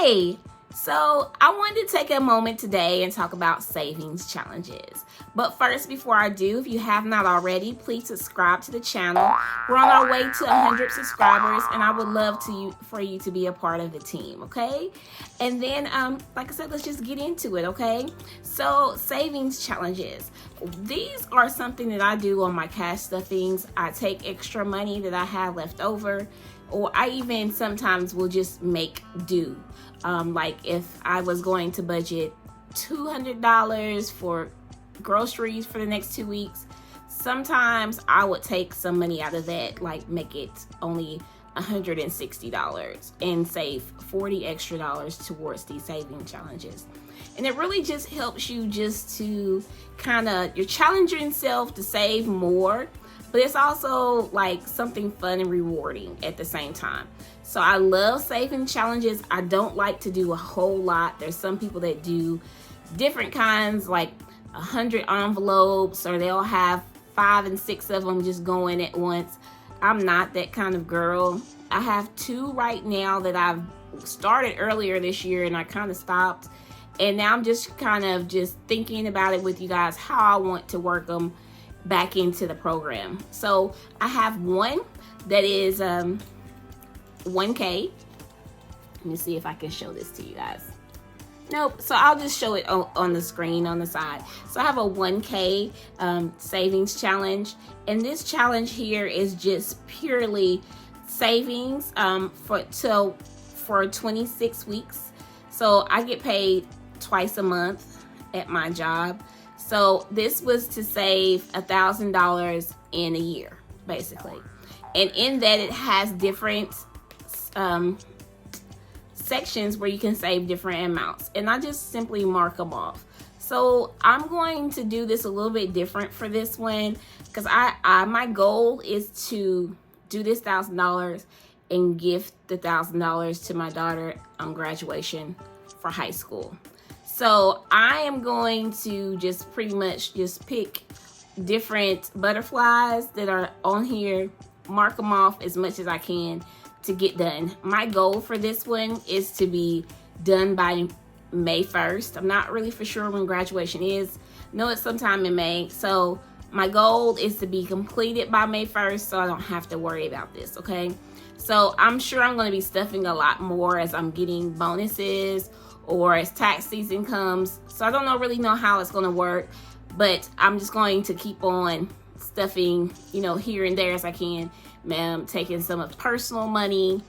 Hey, so I wanted to take a moment today and talk about savings challenges. But first, before I do, if you have not already, please subscribe to the channel. We're on our way to 100 subscribers, and I would love for you to be a part of the team, okay? And then, like I said, let's just get into it, okay? So, savings challenges. These are something that I do on my cash stuffings. I take extra money that I have left over, or I even sometimes will just make do. Like if I was going to budget $200 for groceries for the next 2 weeks, sometimes I would take some money out of that, like make it only $160 and save $40 extra towards these saving challenges. And it really just helps you just to you're challenging yourself to save more, but it's also like something fun and rewarding at the same time. So I love saving challenges. I don't like to do a whole lot. There's some people that do different kinds, like 100 envelopes, or they'll have 5 and 6 of them just going at once. I'm not that kind of girl. I have 2 right now that I've started earlier this year and I kind of stopped. And now I'm just just thinking about it with you guys, how I want to work them back into the program. So I have one that is 1K. Let me see if I can show this to you guys. Nope, so I'll just show it on the screen on the side. So I have a 1K savings challenge, and this challenge here is just purely savings for 26 weeks. So I get paid twice a month at my job. So this was to save $1,000 in a year, basically. And in that, it has different sections where you can save different amounts, and I just simply mark them off. So I'm going to do this a little bit different for this one, because my goal is to do this $1,000 and gift the $1,000 to my daughter on graduation for high school. So I am going to just pretty much just pick different butterflies that are on here, mark them off as much as I can to get done. My goal for this one is to be done by May 1st. I'm not really for sure when graduation is. No, it's sometime in May. So my goal is to be completed by May 1st so I don't have to worry about this, okay? So I'm sure I'm going to be stuffing a lot more as I'm getting bonuses or as tax season comes. So I don't really know how it's going to work, but I'm just going to keep on stuffing, here and there as I can. Taking some of personal money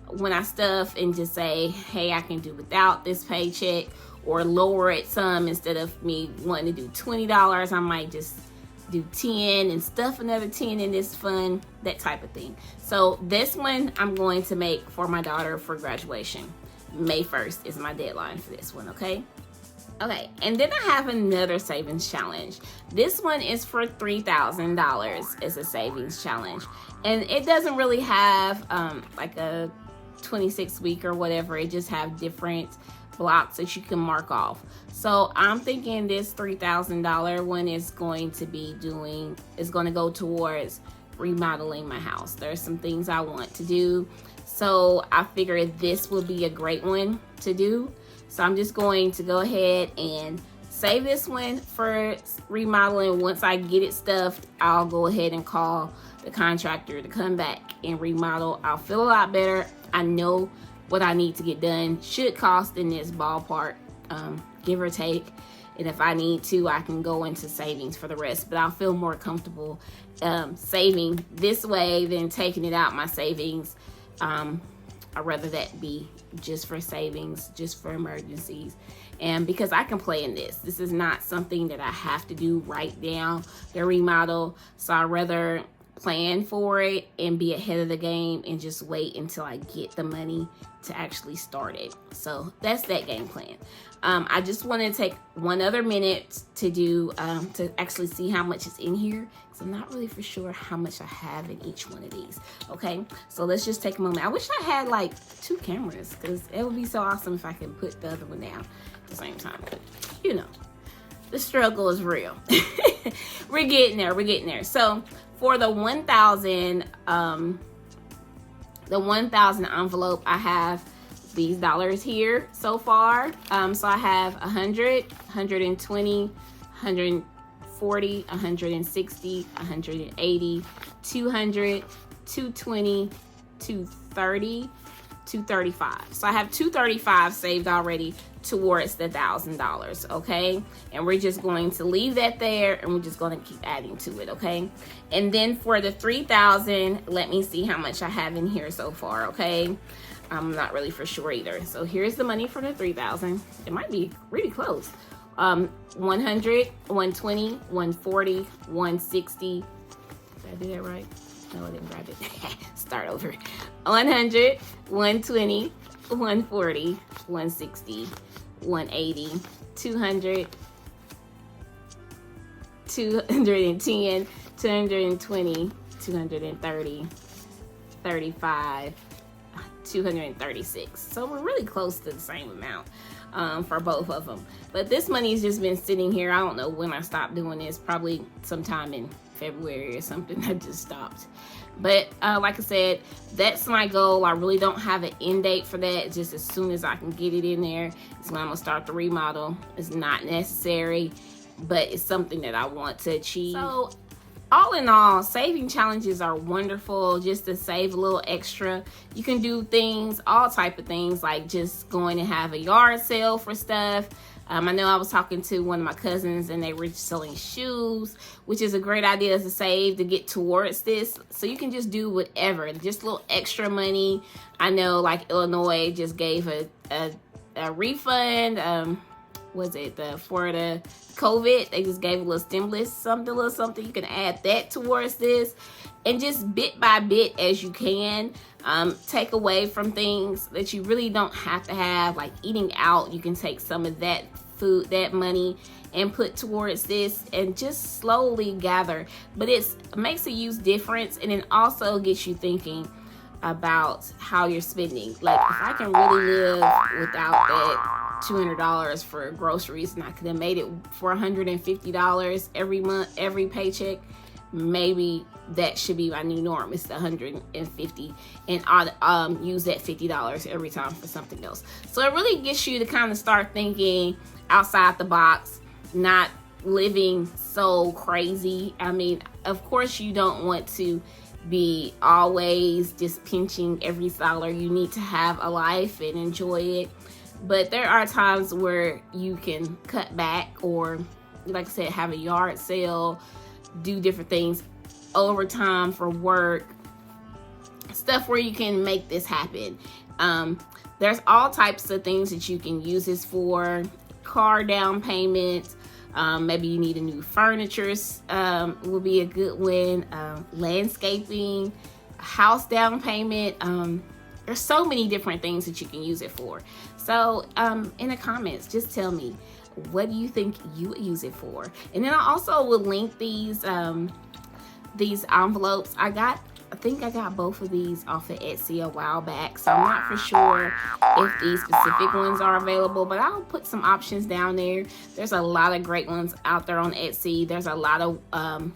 when I stuff and just say, hey, I can do without this paycheck, or lower it some. Instead of me wanting to do $20, I might just do 10 and stuff another 10 in this fund, that type of thing. So this one I'm going to make for my daughter for graduation. May 1st is my deadline for this one, okay? Okay, and then I have another savings challenge. This one is for $3,000 as a savings challenge. And it doesn't really have like a 26 week or whatever. It just have different blocks that you can mark off. So I'm thinking this $3,000 one is going to go towards remodeling my house. There's some things I want to do. So I figured this will be a great one to do. So I'm just going to go ahead and save this one for remodeling. Once I get it stuffed, I'll go ahead and call the contractor to come back and remodel. I'll feel a lot better. I know what I need to get done. Should cost in this ballpark, give or take. And if I need to, I can go into savings for the rest. But I'll feel more comfortable saving this way than taking it out my savings. I'd rather that be just for savings, just for emergencies. And because I can play in this. This is not something that I have to do right now, the remodel. So I'd rather plan for it and be ahead of the game and just wait until I get the money to actually start it. So that's that game plan. I just want to take one other minute to do to actually see how much is in here, because I'm not really for sure how much I have in each one of these. Okay, so let's just take a moment. I wish I had like 2 cameras, because it would be so awesome if I could put the other one down at the same time. But the struggle is real. We're getting there. So for the 1,000 envelope, I have these dollars here so far. So I have 100, 120, 140, 160, 180, 200, 220, 230, 235. So I have 235 saved already towards the $1,000, okay? And we're just going to leave that there, and we're just going to keep adding to it, okay? And then for the 3,000, let me see how much I have in here so far, okay? I'm not really for sure either. So here's the money for the 3,000. It might be really close. 100, 120, 140, 160. Did I do that right? No, I didn't grab it. Start over. 100, 120, 140, 160, 180, 200, 210, 220, 230, 35, 236. So we're really close to the same amount for both of them. But this money's just been sitting here. I don't know when I stopped doing this, probably sometime in February or something. I just stopped. But like I said, that's my goal. I really don't have an end date for that. Just as soon as I can get it in there, it's when I'm gonna start the remodel. It's not necessary, but it's something that I want to achieve. So all in all, saving challenges are wonderful, just to save a little extra. You can do things, all type of things, like just going and have a yard sale for stuff. I know I was talking to one of my cousins and they were selling shoes, which is a great idea to save to get towards this. So you can just do whatever, just a little extra money. I know like Illinois just gave a refund. Was it for the COVID? They just gave a little stimulus, a little something. You can add that towards this, and just bit by bit as you can, take away from things that you really don't have to have, like eating out. You can take some of that food, that money, and put towards this, and just slowly gather. But it makes a huge difference, and it also gets you thinking about how you're spending. Like, if I can really live without that $200 for groceries, and I could have made it for $150 every month, every paycheck, maybe that should be my new norm. It's the $150, and I'll use that $50 every time for something else. So it really gets you to kind of start thinking outside the box, not living so crazy. I mean, of course you don't want to be always just pinching every dollar. You need to have a life and enjoy it. But there are times where you can cut back, or like I said, have a yard sale, do different things, overtime for work, stuff where you can make this happen. There's all types of things that you can use this for. Car down payments, maybe you need a new furniture, will be a good one. Landscaping, house down payment. There's so many different things that you can use it for. So in the comments, just tell me, what do you think you would use it for? And then I also will link these envelopes. I think I got both of these off of Etsy a while back, so I'm not for sure if these specific ones are available, but I'll put some options down there. There's a lot of great ones out there on Etsy. There's a lot of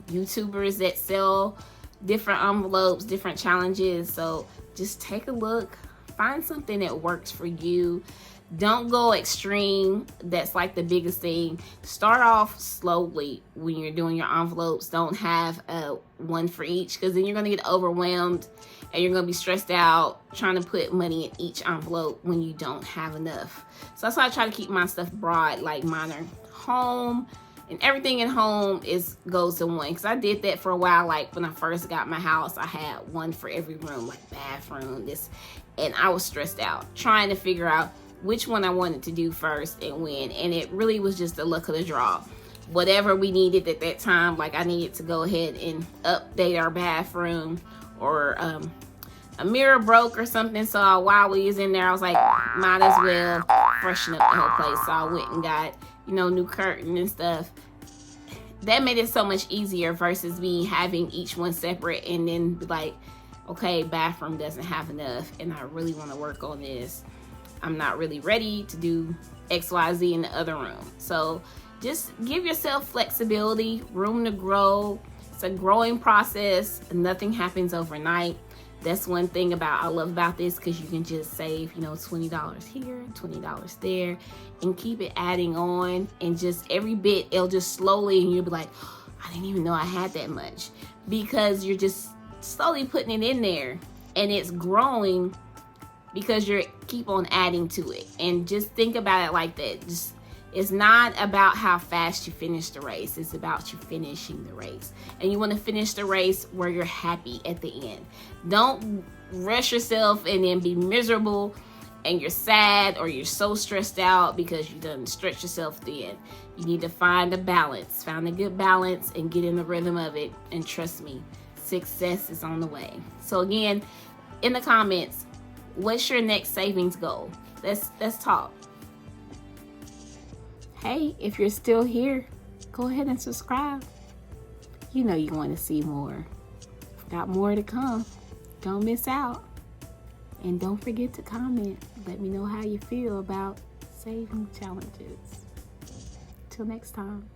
YouTubers that sell different envelopes, different challenges. So just take a look, find something that works for you. Don't go extreme. That's like the biggest thing. Start off slowly when you're doing your envelopes. Don't have one for each, because then you're going to get overwhelmed and you're going to be stressed out trying to put money in each envelope when you don't have enough. So that's why I try to keep my stuff broad, like mine are home, and everything in home goes to one, because I did that for a while. Like when I first got my house, I had one for every room, like bathroom, and I was stressed out trying to figure out which one I wanted to do first and when. And it really was just the luck of the draw. Whatever we needed at that time, like I needed to go ahead and update our bathroom, or a mirror broke or something. So while we was in there, I was like, might as well freshen up the whole place. So I went and got, new curtain and stuff. That made it so much easier versus me having each one separate and then be like, okay, bathroom doesn't have enough and I really want to work on this. I'm not really ready to do XYZ in the other room. So just give yourself flexibility, room to grow. It's a growing process. Nothing happens overnight. That's one thing I love about this, because you can just save, you know, $20 here, $20 there, and keep it adding on. And just every bit, it'll just slowly, and you'll be like, oh, I didn't even know I had that much, because you're just slowly putting it in there, and it's growing because you're keep on adding to it. And just think about it like that. Just, it's not about how fast you finish the race. It's about you finishing the race. And you want to finish the race where you're happy at the end. Don't rush yourself and then be miserable and you're sad or you're so stressed out because you done stretch yourself thin. You need to find a balance. Find a good balance and get in the rhythm of it. And trust me, success is on the way. So again, in the comments, what's your next savings goal? Let's talk. Hey, if you're still here, go ahead and subscribe. You know you want to see more. Got more to come. Don't miss out. And don't forget to comment. Let me know how you feel about saving challenges. Till next time.